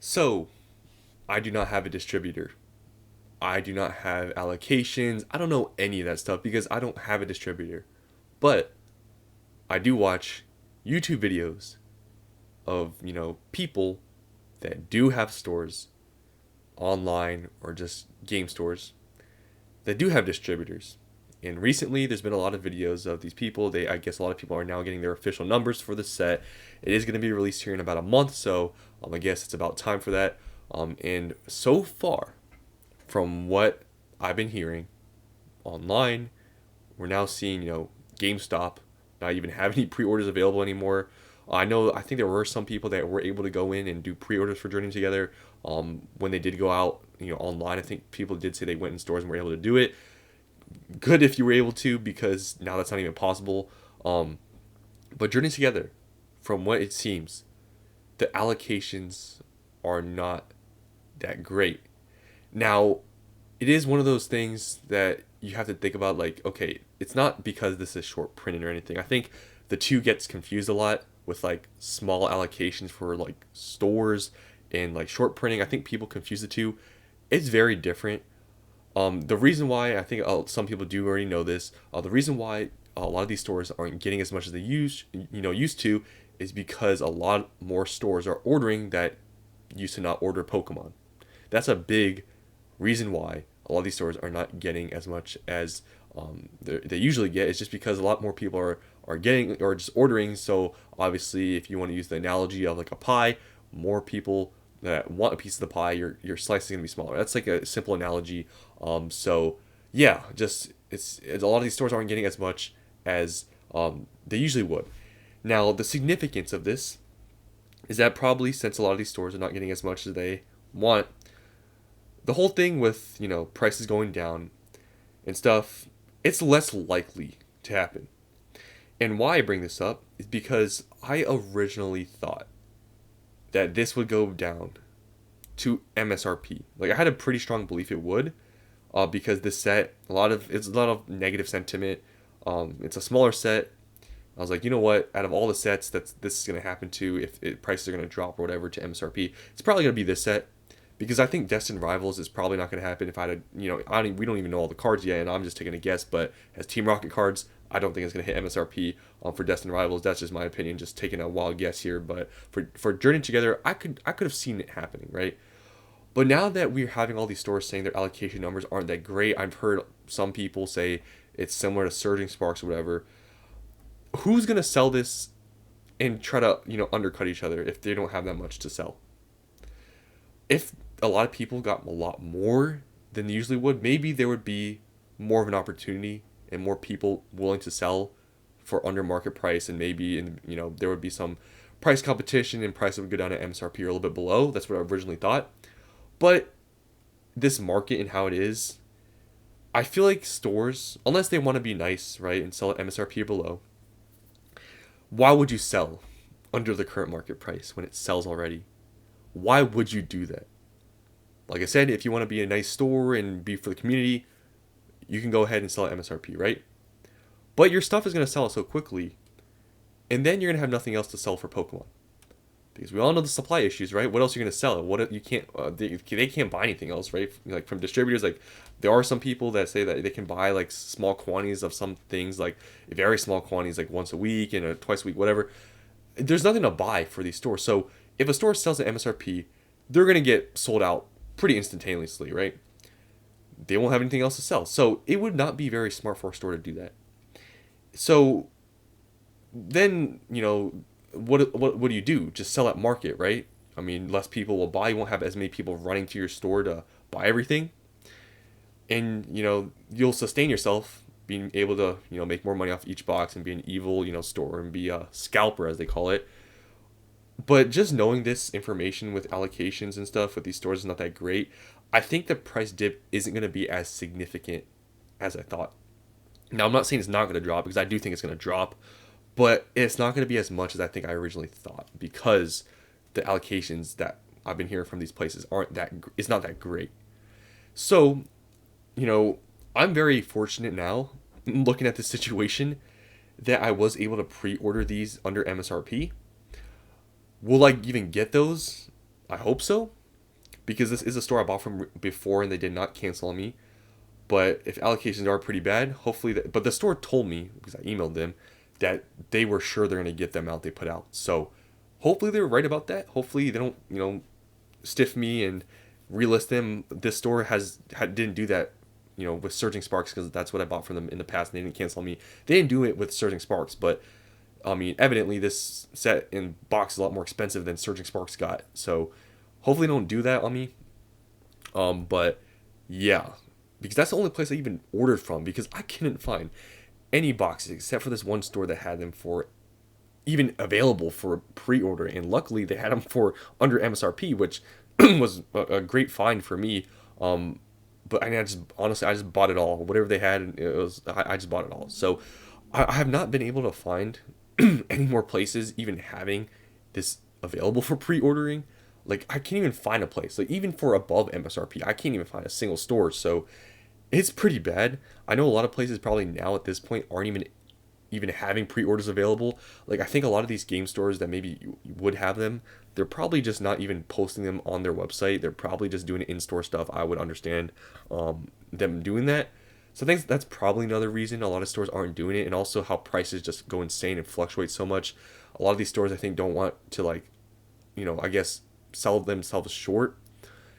So, I do not have a distributor. I do not have allocations. I don't know any of that stuff because I don't have a distributor. But I do watch YouTube videos of, people that do have stores online or just game stores that do have distributors. And recently, there's been a lot of videos of these people. I guess a lot of people are now getting their official numbers for the set. It is going to be released here in about a month, so I guess it's about time for that. And so far, from what I've been hearing online, we're now seeing, GameStop not even have any pre-orders available anymore. I think there were some people that were able to go in and do pre-orders for Journey Together. When they did go out, online, I think people did say they went in stores and were able to do it. Good if you were able to, because now that's not even possible. But Journey Together, from what it seems, the allocations are not that great. Now, it is one of those things that you have to think about, like, okay, it's not because this is short printed or anything. I think the two gets confused a lot with like small allocations for like stores and like short printing. I think people confuse the two. It's very different. The reason why I think some people do already know this, the reason why a lot of these stores aren't getting as much as they used to, is because a lot more stores are ordering that used to not order Pokemon. That's a big reason why a lot of these stores are not getting as much as they usually get. It's just because a lot more people are getting or just ordering. So obviously, if you want to use the analogy of like a pie, more people that want a piece of the pie, your slice is gonna be smaller. That's like a simple analogy. So yeah, just it's a lot of these stores aren't getting as much as they usually would. Now the significance of this is that probably since a lot of these stores are not getting as much as they want, the whole thing with prices going down and stuff, it's less likely to happen. And why I bring this up is because I originally thought that this would go down to MSRP. Like I had a pretty strong belief it would, because this set it's a lot of negative sentiment. It's a smaller set. I was like, you know what? Out of all the sets that this is gonna happen to, if prices are gonna drop or whatever to MSRP, it's probably gonna be this set. Because I think Destined Rivals is probably not going to happen if I had, we don't even know all the cards yet, and I'm just taking a guess. But as Team Rocket cards, I don't think it's going to hit MSRP for Destined Rivals. That's just my opinion, just taking a wild guess here. But for Journey Together, I could have seen it happening, right? But now that we're having all these stores saying their allocation numbers aren't that great, I've heard some people say it's similar to Surging Sparks or whatever. Who's going to sell this and try to undercut each other if they don't have that much to sell? If a lot of people got a lot more than they usually would, maybe there would be more of an opportunity and more people willing to sell for under market price, and maybe there would be some price competition and price would go down to MSRP or a little bit below. That's what I originally thought. But this market and how it is, I feel like stores, unless they want to be nice, right, and sell at MSRP or below, why would you sell under the current market price when it sells already? Why would you do that? Like I said, if you want to be a nice store and be for the community, you can go ahead and sell at MSRP, right? But your stuff is going to sell so quickly, and then you're going to have nothing else to sell for Pokemon. Because we all know the supply issues, right? What else are you going to sell? What you can't, they can't buy anything else, right? Like from distributors, like there are some people that say that they can buy like small quantities of some things, like very small quantities, like once a week and twice a week, whatever. There's nothing to buy for these stores. So if a store sells at MSRP, they're going to get sold out pretty instantaneously, right? They won't have anything else to sell. So it would not be very smart for a store to do that. So then, what do you do? Just sell at market, right? I mean, less people will buy. You won't have as many people running to your store to buy everything. And, you'll sustain yourself being able to, make more money off each box and be an evil, store and be a scalper, as they call it. But just knowing this information with allocations and stuff with these stores is not that great. I think the price dip isn't going to be as significant as I thought. Now, I'm not saying it's not going to drop, because I do think it's going to drop, but it's not going to be as much as I think I originally thought, because the allocations that I've been hearing from these places it's not that great. So, I'm very fortunate now, looking at this situation, that I was able to pre-order these under MSRP. Will I even get those? I hope so, because this is a store I bought from before and they did not cancel on me. But if allocations are pretty bad, hopefully that. But the store told me, because I emailed them, that they were sure they're gonna get the amount they put out. So hopefully they're right about that. Hopefully they don't, stiff me and relist them. This store didn't do that, with Surging Sparks, because that's what I bought from them in the past, and they didn't cancel on me. They didn't do it with Surging Sparks, but I mean, evidently this set in box is a lot more expensive than Surging Sparks got. So hopefully they don't do that on me. But yeah, because that's the only place I even ordered from, because I couldn't find any boxes except for this one store that had them for even available for pre-order, and luckily they had them for under MSRP, which was a great find for me. But I just honestly I just bought it all, whatever they had. I just bought it all. So I have not been able to find any more places even having this available for pre-ordering. Like, I can't even find a place, like, even for above MSRP, I can't even find a single store. So it's pretty bad. I know a lot of places probably now at this point aren't even having pre-orders available. Like, I think a lot of these game stores that maybe you would have them, they're probably just not even posting them on their website. They're probably just doing in-store stuff. I would understand them doing that. So I think that's probably another reason a lot of stores aren't doing it, and also how prices just go insane and fluctuate so much. A lot of these stores, I think, don't want to, like, I guess, sell themselves short.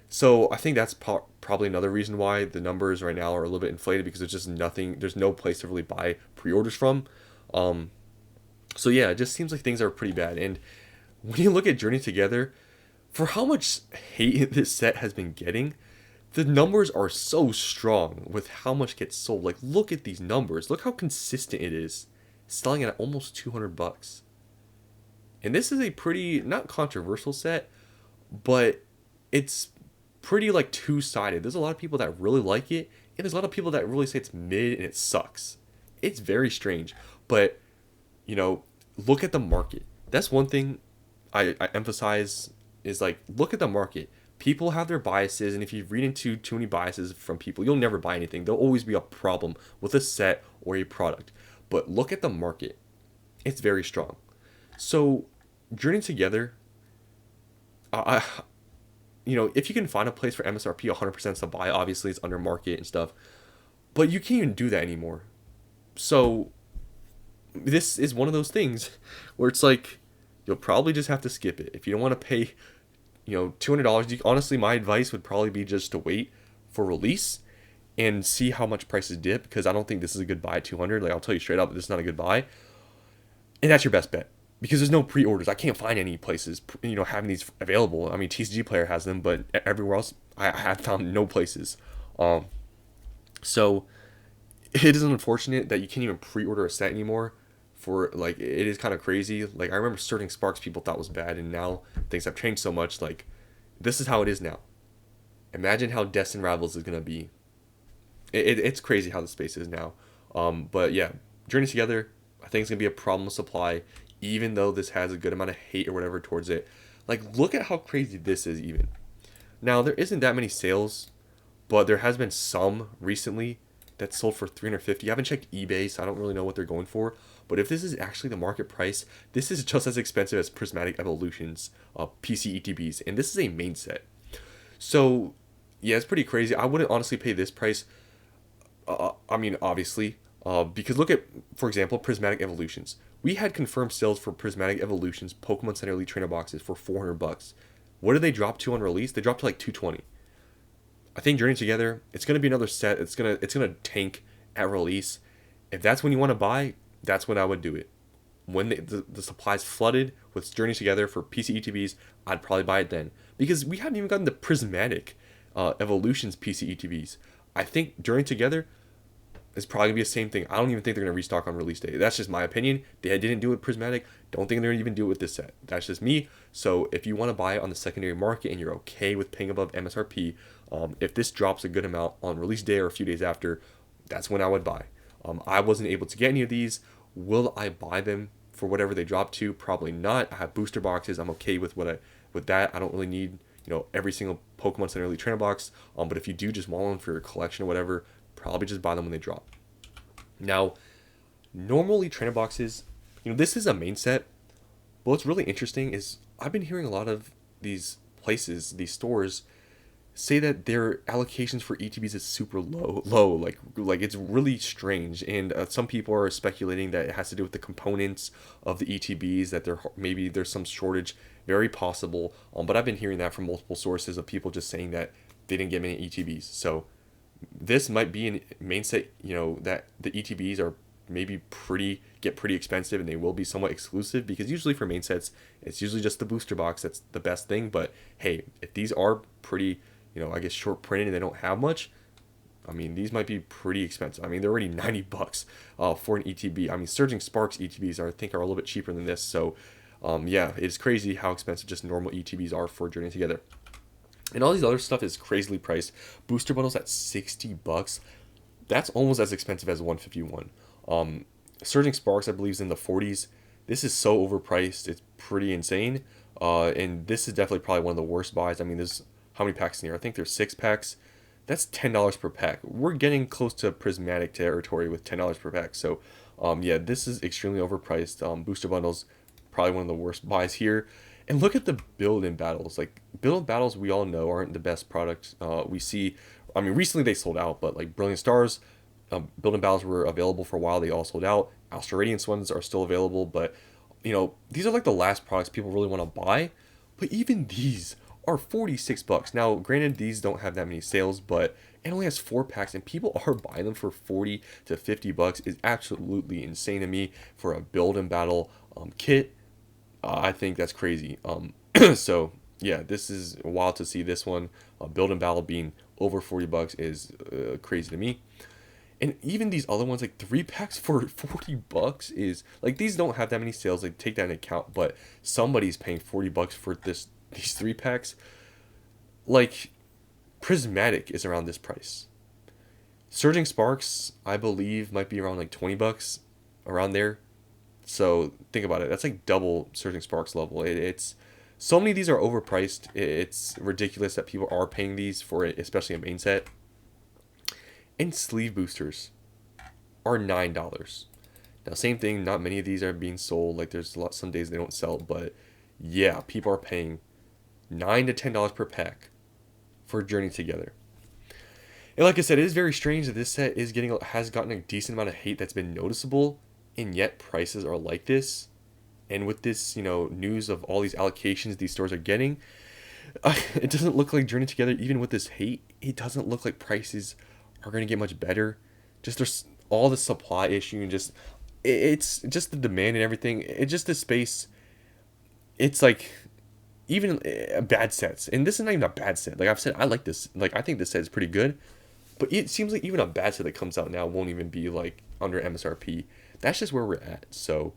So I think that's probably another reason why the numbers right now are a little bit inflated, because there's no place to really buy pre-orders from. So yeah, it just seems like things are pretty bad. And when you look at Journey Together, for how much hate this set has been getting, the numbers are so strong with how much gets sold. Like, look at these numbers. Look how consistent it is. Selling at almost $200. And this is a pretty, not controversial set, but it's pretty, like, two-sided. There's a lot of people that really like it, and there's a lot of people that really say it's mid and it sucks. It's very strange. But, look at the market. That's one thing I emphasize is, like, look at the market. People have their biases, and if you read into too many biases from people, you'll never buy anything. There'll always be a problem with a set or a product. But look at the market. It's very strong. So, Journey Together, if you can find a place for MSRP 100% to buy, obviously it's under market and stuff, but you can't even do that anymore. So, this is one of those things where it's like, you'll probably just have to skip it. If you don't want to pay $200, honestly, my advice would probably be just to wait for release and see how much prices dip, because I don't think this is a good buy at 200. Like, I'll tell you straight up, this is not a good buy. And that's your best bet, because there's no pre-orders. I can't find any places, having these available. I mean, TCG Player has them, but everywhere else, I have found no places. So it is unfortunate that you can't even pre-order a set anymore. It is kind of crazy. Like, I remember Surging Sparks people thought was bad, and now things have changed so much. Like, this is how it is now. Imagine how Destined Rivals is gonna be. It's crazy how the space is now. But yeah, Journey Together, I think it's gonna be a problem with supply, even though this has a good amount of hate or whatever towards it. Like, look at how crazy this is even. Now, there isn't that many sales, but there has been some recently that sold for $350. I haven't checked eBay, so I don't really know what they're going for. But if this is actually the market price, this is just as expensive as Prismatic Evolutions, PC ETBs, and this is a main set. So, yeah, it's pretty crazy. I wouldn't honestly pay this price. I mean, obviously, because look at, for example, Prismatic Evolutions. We had confirmed sales for Prismatic Evolutions Pokemon Center Elite Trainer boxes for $400. What did they drop to on release? They dropped to like $220. I think Journey Together, it's gonna be another set. It's gonna tank at release. If that's when you want to buy, that's when I would do it. When the supply's flooded with Journey Together for PC ETBs, I'd probably buy it then, because we haven't even gotten the Prismatic Evolutions PC ETBs. I think Journey Together is probably gonna be the same thing. I don't even think they're gonna restock on release day. That's just my opinion. They didn't do it with Prismatic. Don't think they're gonna even do it with this set. That's just me. So if you want to buy it on the secondary market and you're okay with paying above MSRP, if this drops a good amount on release day or a few days after, that's when I would buy. I wasn't able to get any of these. Will I buy them for whatever they drop to? Probably not. I have booster boxes. I'm okay with that. I don't really need every single Pokemon Center Elite Trainer box. But if you do just want one for your collection or whatever, probably just buy them when they drop. Now, normally trainer boxes, this is a main set. But what's really interesting is I've been hearing a lot of these places, these stores, say that their allocations for ETBs is super low, like it's really strange. And some people are speculating that it has to do with the components of the ETBs, that maybe there's some shortage, very possible. But I've been hearing that from multiple sources of people just saying that they didn't get many ETBs. So this might be a main set, that the ETBs are maybe get pretty expensive, and they will be somewhat exclusive, because usually for main sets it's usually just the booster box that's the best thing. But hey, if these are pretty, I guess short printed and they don't have much, I mean, these might be pretty expensive. I mean, they're already $90 for an ETB. I mean, Surging Sparks ETBs I think are a little bit cheaper than this. So yeah, it's crazy how expensive just normal ETBs are for Journey Together. And all these other stuff is crazily priced. Booster bundles at $60. That's almost as expensive as 151. Surging Sparks, I believe, is in the 40s. This is so overpriced. It's pretty insane. And this is definitely probably one of the worst buys. I mean, there's how many packs in here? I think there's 6 packs. That's $10 per pack. We're getting close to prismatic territory with $10 per pack. So, yeah, this is extremely overpriced. Booster bundles, probably one of the worst buys here. And look at the build-in battles. Like, build-in battles, we all know aren't the best products we see. I mean, recently they sold out, but like Brilliant Stars, build-in battles were available for a while. They all sold out. Astral Radiance ones are still available, but these are like the last products people really want to buy. But even these are $46. Now, granted, these don't have that many sales, but it only has 4 packs, and people are buying them for $40 to $50. Is absolutely insane to me for a build-in battle kit. I think that's crazy. So yeah, this is wild to see this one. Build and battle being over $40 is crazy to me. And even these other ones, like 3 packs for $40 is like, these don't have that many sales. Like, take that into account, but somebody's paying $40 for these 3 packs. Like, Prismatic is around this price. Surging Sparks, I believe, might be around like $20, around there. So think about it. That's like double Surging Sparks level. It's so many of these are overpriced. It's ridiculous that people are paying these for it, especially a main set. And sleeve boosters are $9. Now, same thing. Not many of these are being sold. Like, there's some days they don't sell, but yeah, people are paying $9 to $10 per pack for Journey Together. And like I said, it is very strange that this set has gotten a decent amount of hate that's been noticeable, and yet prices are like this. And with this, news of all these allocations these stores are getting, it doesn't look like Journey Together, even with this hate, it doesn't look like prices are going to get much better. Just there's all the supply issue, and it's just the demand and everything. It's just the space. It's like, even bad sets, and this is not even a bad set. Like I've said, I like this. Like, I think this set is pretty good, but it seems like even a bad set that comes out now won't even be like under MSRP. That's just where we're at. So,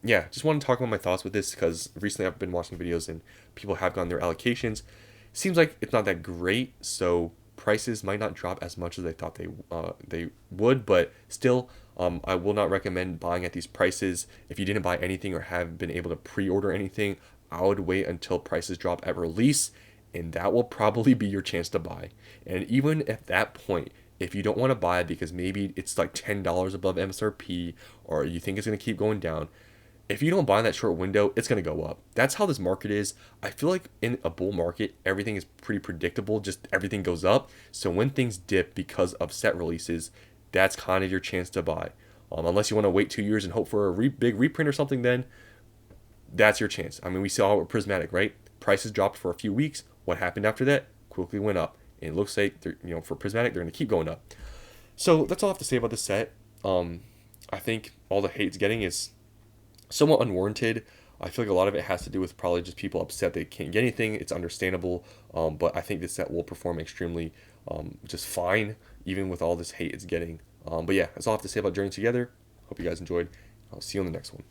yeah, just want to talk about my thoughts with this, because recently I've been watching videos and people have gotten their allocations. Seems like it's not that great, so prices might not drop as much as they thought they would, but still, I will not recommend buying at these prices. If you didn't buy anything or have been able to pre-order anything, I would wait until prices drop at release, and that will probably be your chance to buy. And even at that point, if you don't want to buy it because maybe it's like $10 above MSRP, or you think it's going to keep going down, if you don't buy in that short window, it's going to go up. That's how this market is. I feel like in a bull market, everything is pretty predictable. Just everything goes up. So when things dip because of set releases, that's kind of your chance to buy. Unless you want to wait 2 years and hope for a big reprint or something, then that's your chance. I mean, we saw it with Prismatic, right? Prices dropped for a few weeks. What happened after that? Quickly went up. And it looks like, for Prismatic, they're going to keep going up. So that's all I have to say about this set. I think all the hate it's getting is somewhat unwarranted. I feel like a lot of it has to do with probably just people upset they can't get anything. It's understandable, but I think this set will perform extremely just fine, even with all this hate it's getting. But yeah, that's all I have to say about Journey Together. Hope you guys enjoyed. I'll see you on the next one.